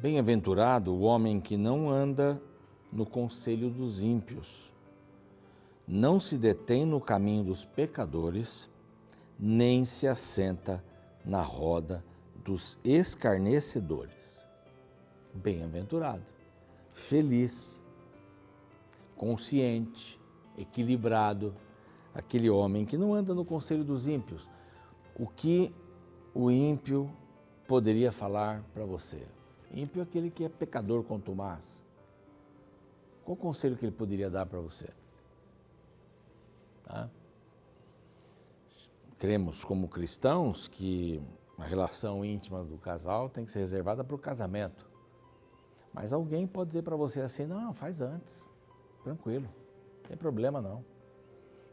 Bem-aventurado o homem que não anda no conselho dos ímpios, não se detém no caminho dos pecadores, nem se assenta na roda dos escarnecedores. Bem-aventurado, feliz, consciente, equilibrado, aquele homem que não anda no conselho dos ímpios. O que o ímpio poderia falar para você? Ímpio é aquele que é pecador contumaz. Qual o conselho que ele poderia dar para você? Tá? Cremos como cristãos que a relação íntima do casal tem que ser reservada para o casamento. Mas alguém pode dizer para você assim, não, faz antes, tranquilo, não tem problema não.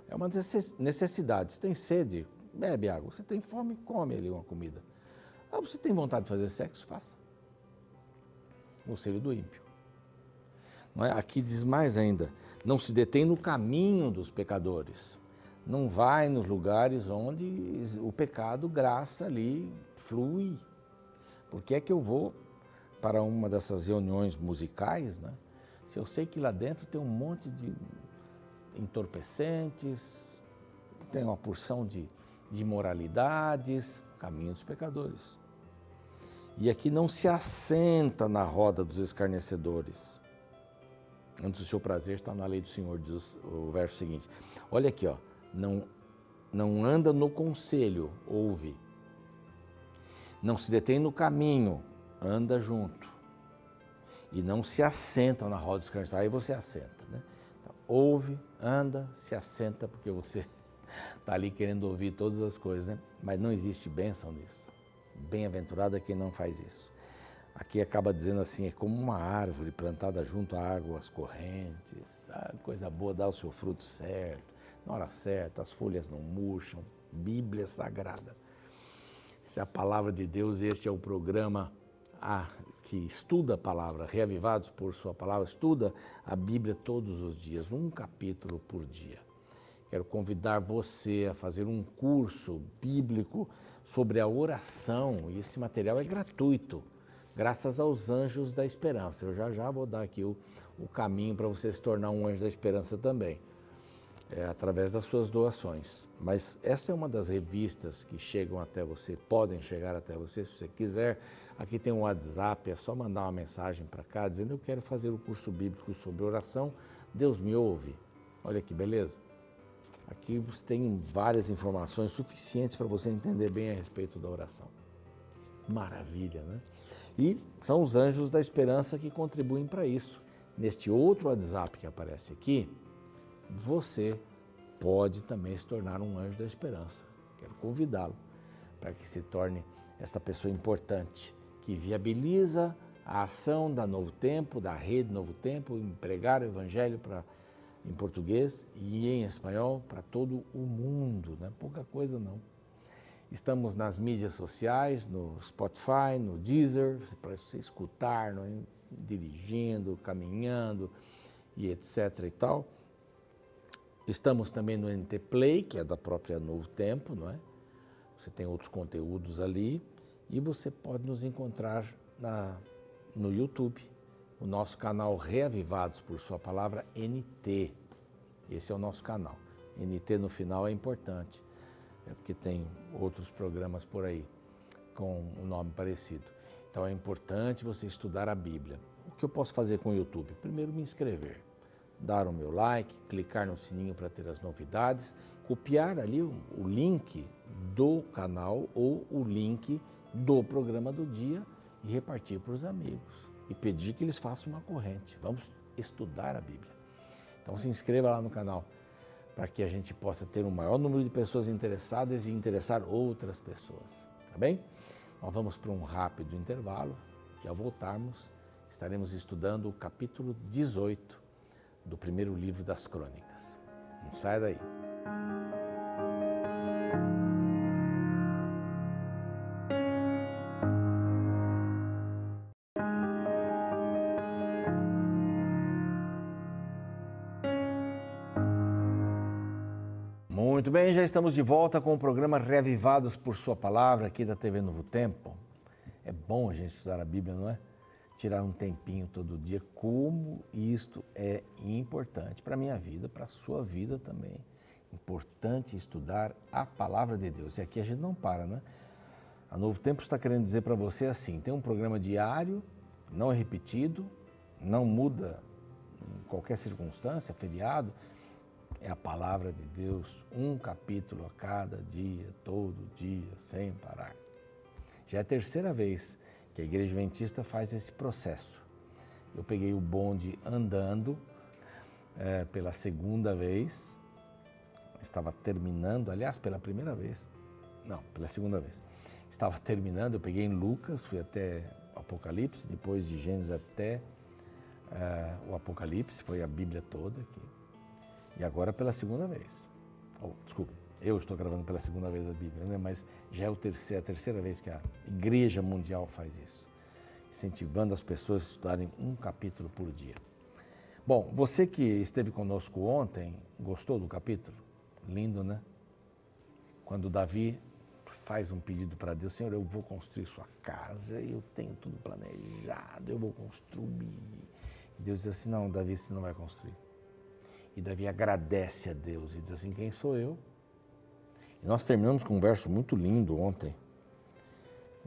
É uma necessidade, você tem sede, bebe água, você tem fome, come ali uma comida. Ah, você tem vontade de fazer sexo, faça. Conselho do ímpio. Não é? Aqui diz mais ainda, não se detém no caminho dos pecadores. Não vai nos lugares onde o pecado, graça ali, flui. Por que é que eu vou para uma dessas reuniões musicais, né? Se eu sei que lá dentro tem um monte de entorpecentes, tem uma porção de imoralidades, caminho dos pecadores. E aqui não se assenta na roda dos escarnecedores. Antes do seu prazer está na lei do Senhor, diz o verso seguinte. Olha aqui, ó, não anda no conselho, ouve. Não se detém no caminho, anda junto. E não se assenta na roda dos escarnecedores, aí você assenta, né? Então, ouve, anda, se assenta, porque você está ali querendo ouvir todas as coisas, né? Mas não existe bênção nisso. Bem-aventurado é quem não faz isso. Aqui acaba dizendo assim, é como uma árvore plantada junto a águas correntes, coisa boa, dá o seu fruto certo, na hora certa, as folhas não murcham, Bíblia Sagrada. Essa é a palavra de Deus, este é o programa que estuda a palavra, Reavivados por sua palavra, estuda a Bíblia todos os dias, um capítulo por dia. Quero convidar você a fazer um curso bíblico sobre a oração, e esse material é gratuito, graças aos Anjos da Esperança. Eu já vou dar aqui o caminho para você se tornar um Anjo da Esperança também, através das suas doações. Mas essa é uma das revistas que chegam até você, podem chegar até você se você quiser. Aqui tem um WhatsApp, é só mandar uma mensagem para cá dizendo eu quero fazer o curso bíblico sobre oração, Deus me ouve. Olha que beleza. Aqui você tem várias informações suficientes para você entender bem a respeito da oração. Maravilha, né? E são os Anjos da Esperança que contribuem para isso. Neste outro WhatsApp que aparece aqui, você pode também se tornar um Anjo da Esperança. Quero convidá-lo para que se torne essa pessoa importante, que viabiliza a ação da Novo Tempo, da Rede Novo Tempo, pregar o Evangelho em português e em espanhol para todo o mundo, não é pouca coisa não. Estamos nas mídias sociais, no Spotify, no Deezer, para você escutar, dirigindo, caminhando e etc. e tal. Estamos também no NT Play, que é da própria Novo Tempo, não é? Você tem outros conteúdos ali e você pode nos encontrar no YouTube, o nosso canal Reavivados por sua palavra NT. Esse é o nosso canal. NT no final é importante, porque tem outros programas por aí com um nome parecido. Então é importante você estudar a Bíblia. O que eu posso fazer com o YouTube? Primeiro me inscrever, dar o meu like, clicar no sininho para ter as novidades, copiar ali o link do canal ou o link do programa do dia e repartir para os amigos e pedir que eles façam uma corrente. Vamos estudar a Bíblia. Então se inscreva lá no canal para que a gente possa ter um maior número de pessoas interessadas e interessar outras pessoas, tá bem? Nós vamos para um rápido intervalo e ao voltarmos estaremos estudando o capítulo 18 do primeiro livro das Crônicas. Não sai daí. Muito bem, já estamos de volta com o programa Reavivados por Sua Palavra, aqui da TV Novo Tempo. É bom a gente estudar a Bíblia, não é? tirar um tempinho todo dia, como isto é importante para a minha vida, para a sua vida também. Importante estudar a palavra de Deus. E aqui a gente não para, né? A Novo Tempo está querendo dizer para você assim, tem um programa diário, não é repetido, não muda em qualquer circunstância, feriado, é a palavra de Deus, um capítulo a cada dia, todo dia, sem parar. Já é a terceira vez que a Igreja Adventista faz esse processo. Eu peguei o bonde andando pela segunda vez, estava terminando, aliás, pela primeira vez, não, pela segunda vez. Estava terminando, eu peguei em Lucas, fui até o Apocalipse, depois de Gênesis até o Apocalipse, foi a Bíblia toda aqui. E agora pela segunda vez. Desculpa, eu estou gravando pela segunda vez a Bíblia, né? Mas já é a terceira vez que a Igreja Mundial faz isso, incentivando as pessoas a estudarem um capítulo por dia. Bom, você que esteve conosco ontem, gostou do capítulo? Lindo, né? Quando Davi faz um pedido para Deus, Senhor, eu vou construir sua casa, eu tenho tudo planejado, eu vou construir. E Deus diz assim, não, Davi, você não vai construir. E Davi agradece a Deus e diz assim, quem sou eu? E nós terminamos com um verso muito lindo ontem,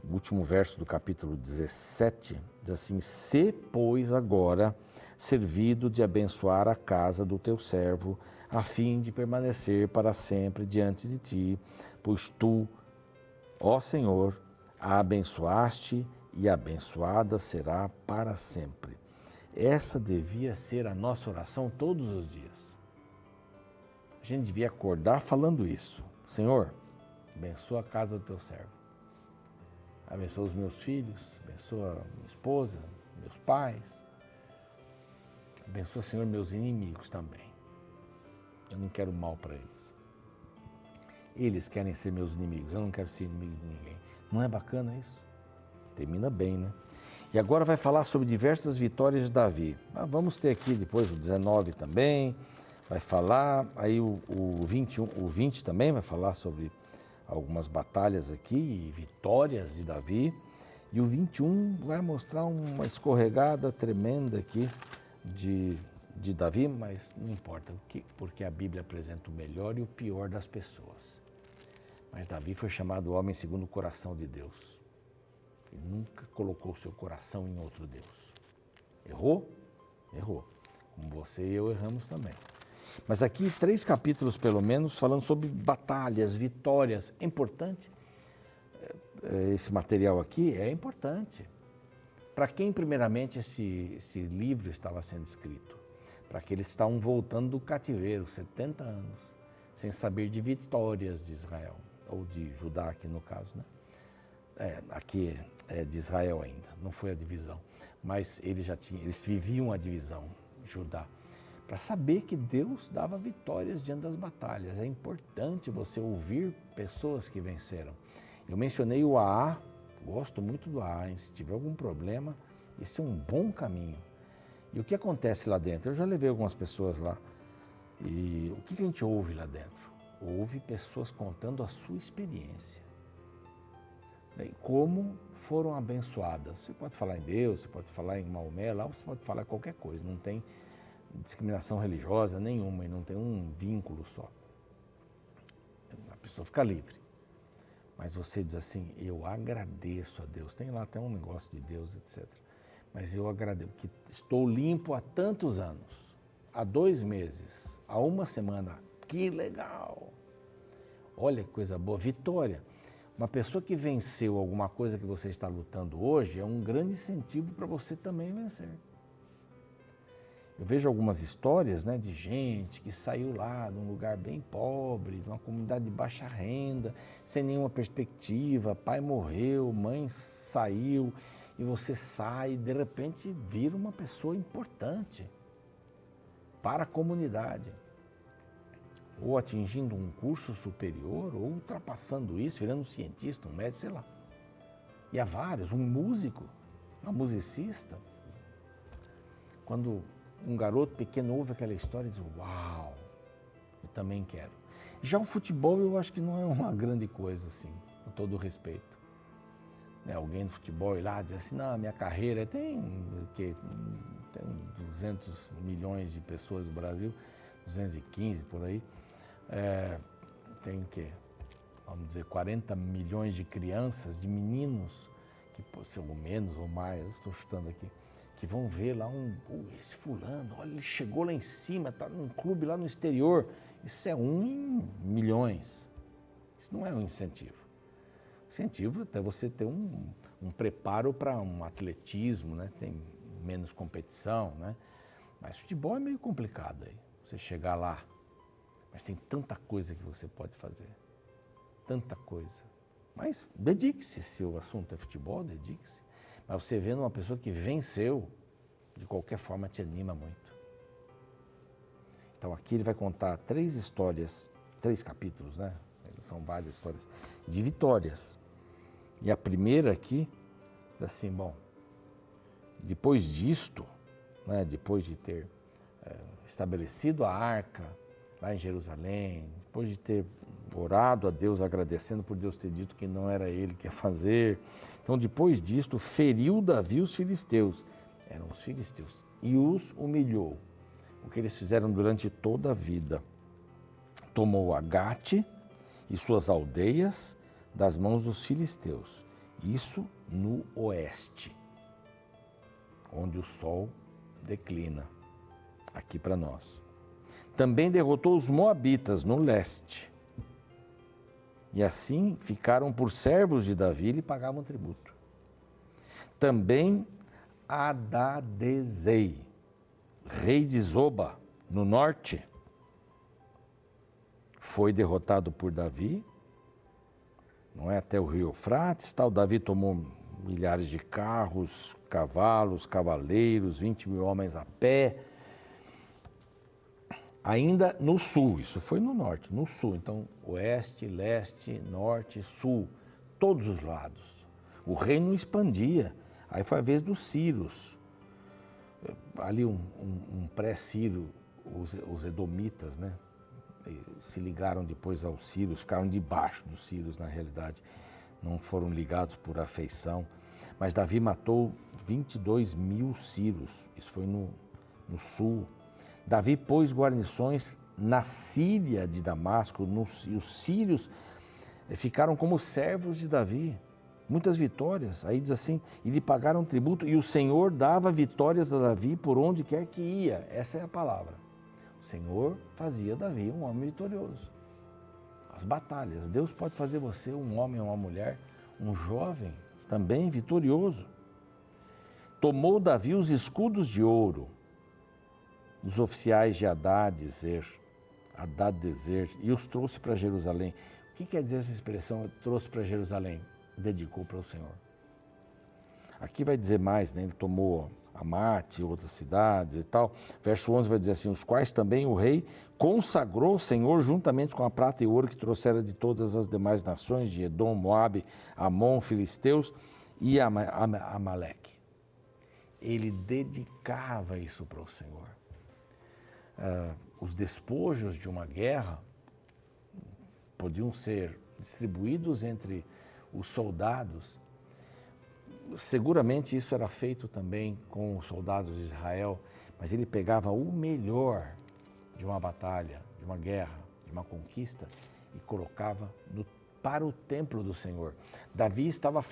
o último verso do capítulo 17, diz assim, se, pois, agora servido de abençoar a casa do teu servo, a fim de permanecer para sempre diante de ti, pois tu, ó Senhor, a abençoaste e abençoada será para sempre. Essa devia ser a nossa oração todos os dias. A gente devia acordar falando isso. Senhor, abençoa a casa do teu servo. Abençoa os meus filhos, abençoa minha esposa, meus pais. Abençoa, Senhor, meus inimigos também. Eu não quero mal para eles. Eles querem ser meus inimigos, eu não quero ser inimigo de ninguém. Não é bacana isso? Termina bem, né? E agora vai falar sobre diversas vitórias de Davi. Vamos ter aqui depois o 19 também, vai falar, aí o 20 também vai falar sobre algumas batalhas aqui e vitórias de Davi. E o 21 vai mostrar uma escorregada tremenda aqui de Davi, mas não importa, porque a Bíblia apresenta o melhor e o pior das pessoas. Mas Davi foi chamado homem segundo o coração de Deus. Ele nunca colocou seu coração em outro Deus. Errou? Errou. Como você e eu erramos também. Mas aqui 3 capítulos, pelo menos, falando sobre batalhas, vitórias. É importante. Esse material aqui é importante. Para quem, primeiramente, esse livro estava sendo escrito? Para aqueles que estavam voltando do cativeiro, 70 anos, sem saber de vitórias de Israel, ou de Judá aqui no caso, né? Aqui é de Israel ainda, não foi a divisão, mas eles viviam a divisão, Judá, para saber que Deus dava vitórias diante das batalhas. É importante você ouvir pessoas que venceram. Eu mencionei o AA, gosto muito do AA, se tiver algum problema, esse é um bom caminho. E o que acontece lá dentro? Eu já levei algumas pessoas lá, e o que a gente ouve lá dentro? Ouve pessoas contando a sua experiência. Como foram abençoadas. Você pode falar em Deus, você pode falar em Maomé, lá você pode falar qualquer coisa, não tem discriminação religiosa nenhuma e não tem um vínculo só. A pessoa fica livre. Mas você diz assim, eu agradeço a Deus, tem lá até um negócio de Deus, etc. Mas eu agradeço, que estou limpo há tantos anos, há 2 meses, há 1 semana, que legal! Olha que coisa boa, vitória. Uma pessoa que venceu alguma coisa que você está lutando hoje é um grande incentivo para você também vencer. Eu vejo algumas histórias, né, de gente que saiu lá de um lugar bem pobre, de uma comunidade de baixa renda, sem nenhuma perspectiva, pai morreu, mãe saiu, e você sai e de repente vira uma pessoa importante para a comunidade. Ou atingindo um curso superior, ou ultrapassando isso, virando um cientista, um médico, sei lá. E há vários, um músico, uma musicista. Quando um garoto pequeno ouve aquela história e diz, uau, eu também quero. Já o futebol eu acho que não é uma grande coisa assim, com todo o respeito. né, alguém do futebol ir lá dizer assim, não, a minha carreira tem 200 milhões de pessoas no Brasil, 215 por aí, tem o quê? Vamos dizer, 40 milhões de crianças, de meninos, que ou menos ou mais, eu estou chutando aqui, que vão ver lá esse fulano, olha, ele chegou lá em cima, está num clube lá no exterior. Isso é 1 em milhões. Isso não é um incentivo. O incentivo é até você ter um preparo para um atletismo, né? Tem menos competição, né? Mas futebol é meio complicado aí, você chegar lá. Mas tem tanta coisa que você pode fazer. Tanta coisa. Mas dedique-se, se o assunto é futebol, dedique-se. Mas você vendo uma pessoa que venceu, de qualquer forma te anima muito. Então aqui ele vai contar 3 histórias, 3 capítulos, né? São várias histórias de vitórias. E a primeira aqui, assim, bom, depois disto, né, depois de ter estabelecido a arca lá em Jerusalém, depois de ter orado a Deus, agradecendo por Deus ter dito que não era ele que ia fazer. Então, depois disto, feriu Davi os filisteus, eram os filisteus, e os humilhou, o que eles fizeram durante toda a vida. Tomou Agate e suas aldeias das mãos dos filisteus, isso no oeste, onde o sol declina, aqui para nós. Também derrotou os moabitas no leste. E assim ficaram por servos de Davi e lhe pagavam tributo. Também Adadezei, rei de Zoba, no norte, foi derrotado por Davi, não é, até o rio Eufrates, tal. Davi tomou milhares de carros, cavalos, cavaleiros, 20 mil homens a pé. Ainda no sul, isso foi no norte, no sul, então oeste, leste, norte, sul, todos os lados. O reino expandia, aí foi a vez dos sírios, ali um pré-sírio, os edomitas, né? Se ligaram depois aos sírios, ficaram debaixo dos sírios na realidade, não foram ligados por afeição, mas Davi matou 22 mil sírios, isso foi no sul. Davi pôs guarnições na Síria de Damasco, e os sírios ficaram como servos de Davi, muitas vitórias. Aí diz assim, e lhe pagaram tributo, e o Senhor dava vitórias a Davi por onde quer que ia. Essa é a palavra. O Senhor fazia Davi um homem vitorioso. As batalhas, Deus pode fazer você um homem ou uma mulher, um jovem, também vitorioso. Tomou Davi os escudos de ouro dos oficiais de Hadadezer, e os trouxe para Jerusalém. O que quer dizer essa expressão, trouxe para Jerusalém? Dedicou para o Senhor. Aqui vai dizer mais, né? Ele tomou Amate, outras cidades e tal. Verso 11 vai dizer assim, os quais também o rei consagrou o Senhor juntamente com a prata e ouro que trouxera de todas as demais nações, de Edom, Moabe, Amon, Filisteus e Amaleque. Ele dedicava isso para o Senhor. Os despojos de uma guerra podiam ser distribuídos entre os soldados. Seguramente isso era feito também com os soldados de Israel, mas ele pegava o melhor de uma batalha, de uma guerra, de uma conquista e colocava para o templo do Senhor. Davi estava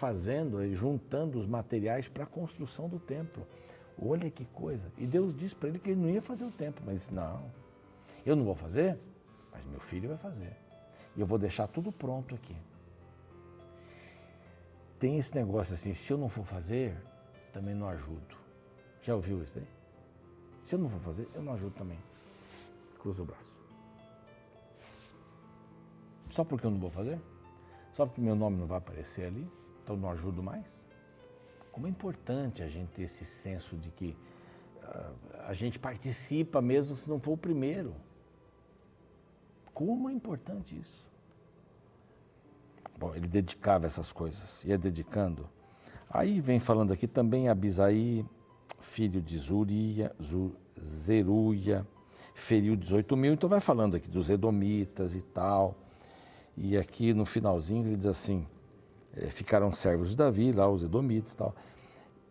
juntando os materiais para a construção do templo. Olha que coisa. E Deus disse para ele que ele não ia fazer o templo, mas não, eu não vou fazer, mas meu filho vai fazer. E eu vou deixar tudo pronto aqui. Tem esse negócio assim, se eu não for fazer, também não ajudo. Já ouviu isso aí? Se eu não for fazer, eu não ajudo também. Cruza o braço. Só porque eu não vou fazer? Só porque meu nome não vai aparecer ali? Então eu não ajudo mais? Como é importante a gente ter esse senso de que a gente participa mesmo se não for o primeiro. Como é importante isso. Bom, ele dedicava essas coisas, ia dedicando. Aí vem falando aqui também Abisaí, filho de Zeruia, feriu 18 mil. Então vai falando aqui dos edomitas e tal. E aqui no finalzinho ele diz assim, ficaram servos de Davi, lá os edomitas e tal.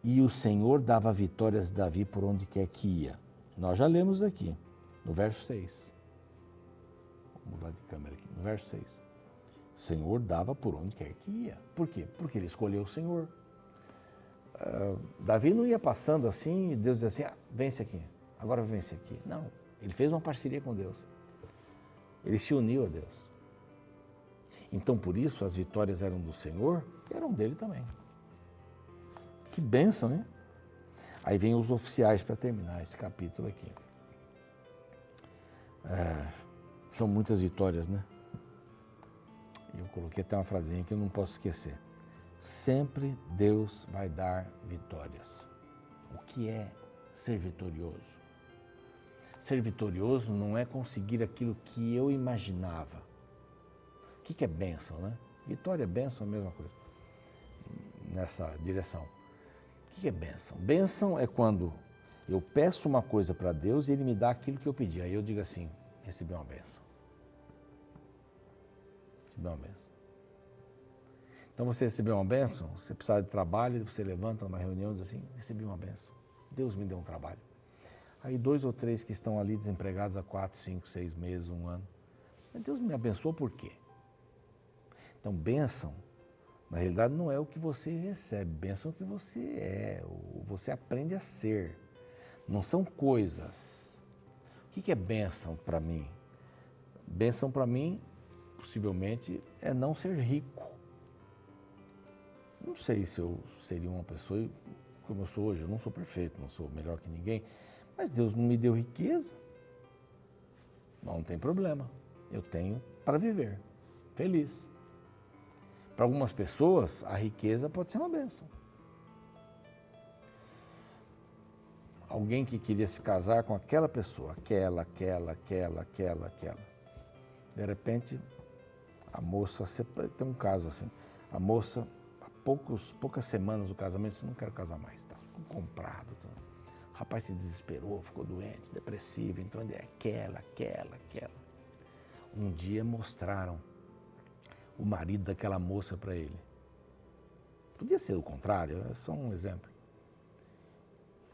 E o Senhor dava vitórias a Davi por onde quer que ia. Nós já lemos aqui, no verso 6. Vou mudar de câmera aqui, no verso 6. O Senhor dava por onde quer que ia. Por quê? Porque ele escolheu o Senhor. Davi não ia passando assim e Deus dizia assim, vence aqui, agora vence aqui. Não, ele fez uma parceria com Deus. Ele se uniu a Deus. Então, por isso, as vitórias eram do Senhor e eram dele também. Que bênção, né? Aí vem os oficiais para terminar esse capítulo aqui. São muitas vitórias, né? Eu coloquei até uma frasinha que eu não posso esquecer. Sempre Deus vai dar vitórias. O que é ser vitorioso? Ser vitorioso não é conseguir aquilo que eu imaginava. O que é bênção, né? Vitória e bênção é a mesma coisa, nessa direção. O que é bênção? Bênção é quando eu peço uma coisa para Deus e Ele me dá aquilo que eu pedi. Aí eu digo assim, recebi uma bênção. Recebi uma bênção. Então você recebeu uma bênção, você precisa de trabalho, você levanta numa reunião e diz assim, recebi uma bênção. Deus me deu um trabalho. Aí 2 ou 3 que estão ali desempregados há 4, 5, 6 meses, 1 ano. Mas Deus me abençoou por quê? Então, bênção, na realidade, não é o que você recebe, bênção é o que você é, você aprende a ser. Não são coisas. O que é bênção para mim? Bênção para mim, possivelmente, é não ser rico. Não sei se eu seria uma pessoa como eu sou hoje, eu não sou perfeito, não sou melhor que ninguém, mas Deus não me deu riqueza, não tem problema, eu tenho para viver, feliz. Para algumas pessoas, a riqueza pode ser uma bênção. Alguém que queria se casar com aquela pessoa, aquela. De repente, a moça, tem um caso assim, a moça, há poucas semanas do casamento, disse, não quero casar mais, tá comprado. Tá. O rapaz se desesperou, ficou doente, depressivo, entrou em aquela. Um dia mostraram o marido daquela moça para ele. Podia ser o contrário, é só um exemplo.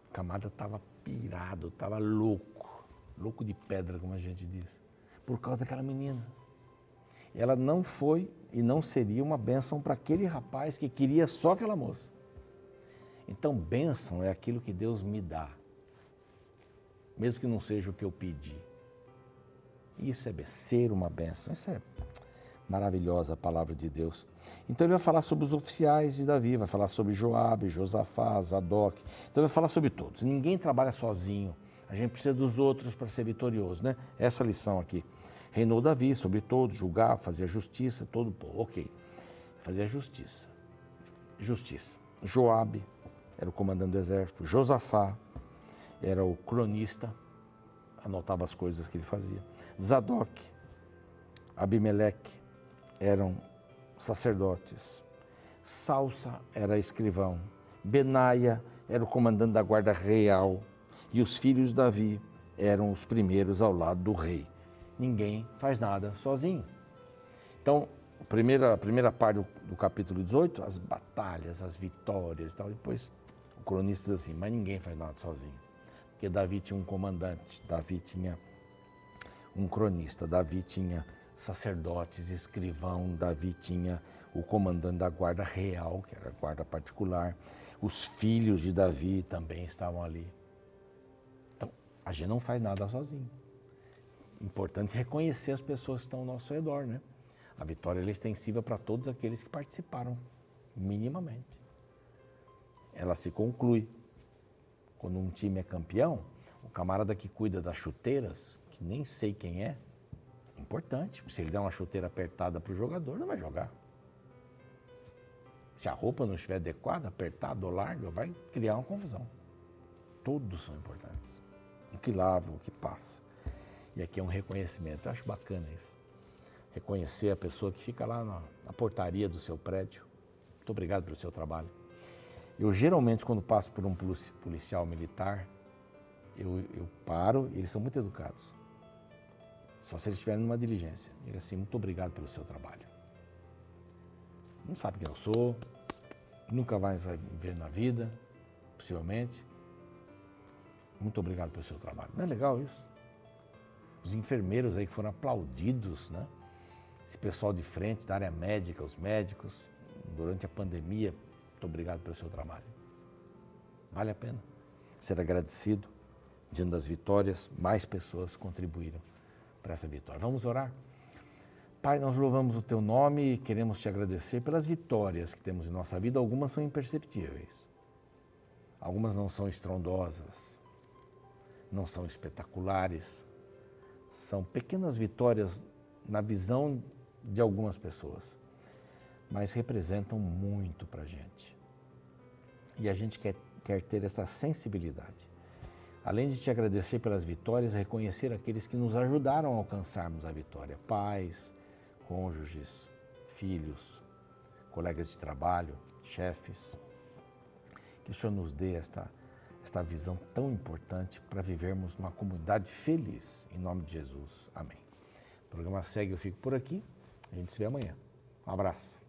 O camarada estava pirado, estava louco de pedra, como a gente diz, por causa daquela menina. Ela não foi e não seria uma bênção para aquele rapaz que queria só aquela moça. Então, bênção é aquilo que Deus me dá, mesmo que não seja o que eu pedi. Isso é ser uma bênção, isso é maravilhosa a palavra de Deus. Então ele vai falar sobre os oficiais de Davi, vai falar sobre Joabe, Josafá, Zadok. Então ele vai falar sobre todos. Ninguém trabalha sozinho. A gente precisa dos outros para ser vitorioso, né? Essa lição aqui. Reinou Davi sobre todos, julgava, fazia justiça, todo o povo. Ok, fazia justiça. Joabe era o comandante do exército. Josafá era o cronista, anotava as coisas que ele fazia. Zadok, Abimeleque eram sacerdotes. Salsa era escrivão. Benaia era o comandante da guarda real. E os filhos de Davi eram os primeiros ao lado do rei. Ninguém faz nada sozinho. Então, a primeira parte do capítulo 18, as batalhas, as vitórias e tal. Depois o cronista diz assim, mas ninguém faz nada sozinho. Porque Davi tinha um comandante, Davi tinha um cronista, Davi tinha sacerdotes, escrivão, Davi tinha o comandante da guarda real, que era a guarda particular. Os filhos de Davi também estavam ali. Então, a gente não faz nada sozinho. Importante reconhecer as pessoas que estão ao nosso redor, né? A vitória é extensiva para todos aqueles que participaram, minimamente. Ela se conclui. Quando um time é campeão, o camarada que cuida das chuteiras, que nem sei quem é importante. Se ele der uma chuteira apertada para o jogador, não vai jogar. Se a roupa não estiver adequada, apertada ou larga, vai criar uma confusão. Todos são importantes. O que lava, o que passa. E aqui é um reconhecimento. Eu acho bacana isso. Reconhecer a pessoa que fica lá na portaria do seu prédio. Muito obrigado pelo seu trabalho. Eu geralmente, quando passo por um policial militar, eu paro e eles são muito educados. Só se eles estiverem numa diligência. Digo assim, muito obrigado pelo seu trabalho. não sabe quem eu sou, nunca mais vai me ver na vida, possivelmente. Muito obrigado pelo seu trabalho. Não é legal isso? Os enfermeiros aí que foram aplaudidos, né? Esse pessoal de frente da área médica, os médicos, durante a pandemia, muito obrigado pelo seu trabalho. Vale a pena ser agradecido. Diante das vitórias, mais pessoas contribuíram para essa vitória. Vamos orar? Pai, nós louvamos o Teu nome e queremos Te agradecer pelas vitórias que temos em nossa vida. Algumas são imperceptíveis, algumas não são estrondosas, não são espetaculares, são pequenas vitórias na visão de algumas pessoas, mas representam muito para a gente. E a gente quer ter essa sensibilidade. Além de Te agradecer pelas vitórias, reconhecer aqueles que nos ajudaram a alcançarmos a vitória. Pais, cônjuges, filhos, colegas de trabalho, chefes. Que o Senhor nos dê esta visão tão importante para vivermos numa comunidade feliz. Em nome de Jesus. Amém. O programa segue, eu fico por aqui. A gente se vê amanhã. Um abraço.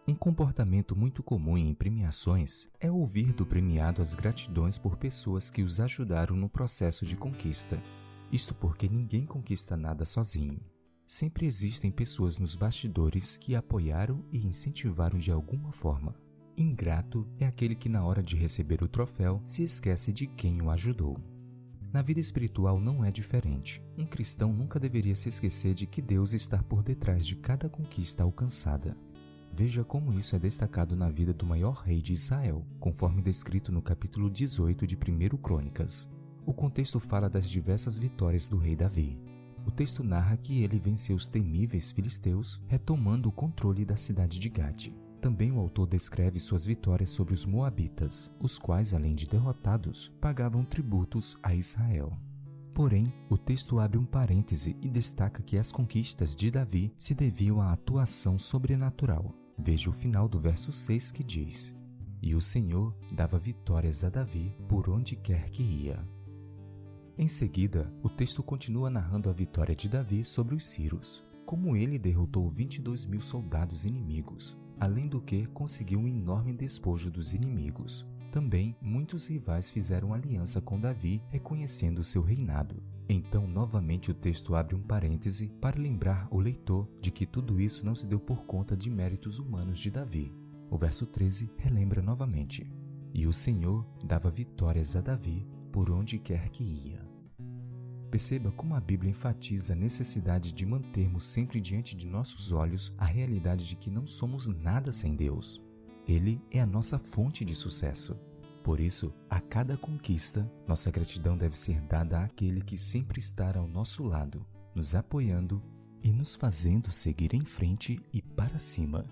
Um comportamento muito comum em premiações é ouvir do premiado as gratidões por pessoas que os ajudaram no processo de conquista. Isto porque ninguém conquista nada sozinho. Sempre existem pessoas nos bastidores que apoiaram e incentivaram de alguma forma. Ingrato é aquele que na hora de receber o troféu se esquece de quem o ajudou. Na vida espiritual não é diferente. Um cristão nunca deveria se esquecer de que Deus está por detrás de cada conquista alcançada. Veja como isso é destacado na vida do maior rei de Israel, conforme descrito no capítulo 18 de 1 Crônicas. O contexto fala das diversas vitórias do rei Davi. O texto narra que ele venceu os temíveis filisteus, retomando o controle da cidade de Gate. Também o autor descreve suas vitórias sobre os moabitas, os quais, além de derrotados, pagavam tributos a Israel. Porém, o texto abre um parêntese e destaca que as conquistas de Davi se deviam à atuação sobrenatural. Veja o final do verso 6 que diz: "E o Senhor dava vitórias a Davi por onde quer que ia." Em seguida, o texto continua narrando a vitória de Davi sobre os sírios, como ele derrotou 22.000 soldados inimigos, além do que conseguiu um enorme despojo dos inimigos. Também, muitos rivais fizeram aliança com Davi, reconhecendo seu reinado. Então, novamente o texto abre um parêntese para lembrar o leitor de que tudo isso não se deu por conta de méritos humanos de Davi. O verso 13 relembra novamente: "E o Senhor dava vitórias a Davi por onde quer que ia." Perceba como a Bíblia enfatiza a necessidade de mantermos sempre diante de nossos olhos a realidade de que não somos nada sem Deus. Ele é a nossa fonte de sucesso. Por isso, a cada conquista, nossa gratidão deve ser dada àquele que sempre está ao nosso lado, nos apoiando e nos fazendo seguir em frente e para cima.